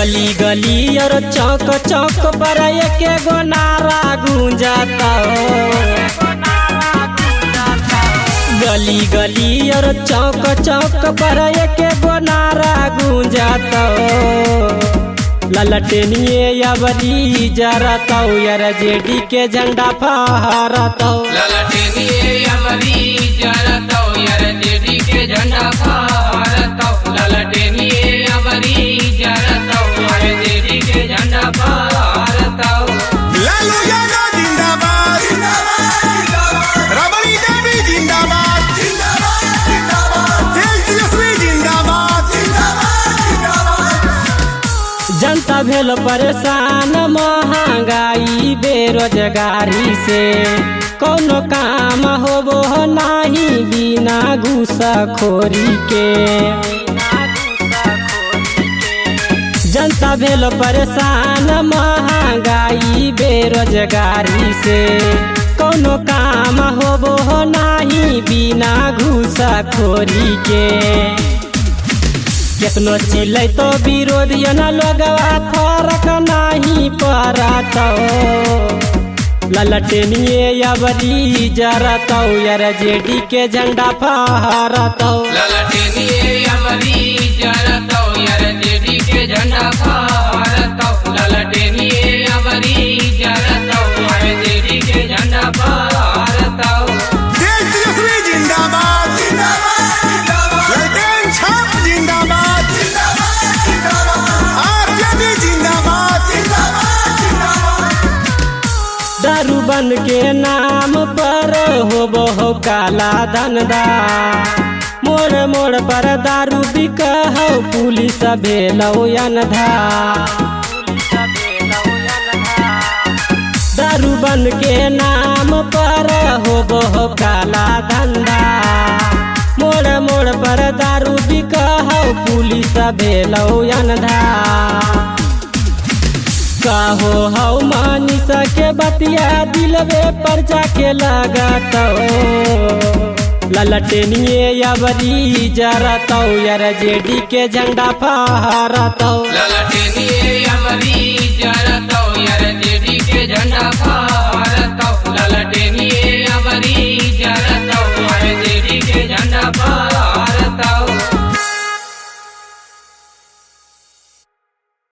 गली गली और चौक चौक पर एक गो नारा गूंजाता हो। गली गली और चौक चौक पर एक गो नारा गूंजाता हो। ललटेनिए यावरी जरता हो यार जेडी के झंडा फहरता हो। ललटेनिए यावरी जरता हो यार जेडी के झंडा फहरता हो। ललटेनिए यावरी जरता हो यार जेडी के झंडा फहरता हो। लालू यादव जिंदाबाद रबड़ी देवी जिंदाबाद तेजस्वी जिंदाबाद। जनता भेल परेशान महंगाई बेरोजगारी से कोनो काम होबो नाही बिना घूसखोरी के। जनता भेल परेशान महंगाई बेरोजगारी से कोनो काम होबो नाही बिना घूसखोरी के। कितनो चिल्लै तो विरोधी न लोगवा फरक नहीं पड़ता हो। ललटेनिए यावरी जरता हो यार जेडी के झंडा फहरता हो। ललटेनिए यावरी जरता हो यार जेडी के झंडा फहरता हो। ललटेनिए यावरी जरता हो यार जेडी के झंडा फहरता हो। तेजस्वी जिंदाबाद ललटेन छाप जिंदाबाद आरजेडी जिंदाबाद। दारू बन के नाम पर होबो हो काला धंधा। मोड़ मोड़ पर दारू बिकहौ पुलिस भेलौ अनधा। दारू बन के नाम पर होबो हो काला धंधा। मोड़ मोड़ पर दारू बिकहौ पुलिस भेलौ अनधा। कहो हौ मनीषा के बतिया दिलवे पर जाके लगत हो। ललटेनिए यावरी जरता हो यार जेडी के झंडा फहरता हो। ललटेनिए यावरी जरता हो यार जेडी के झंडा फहरता हो।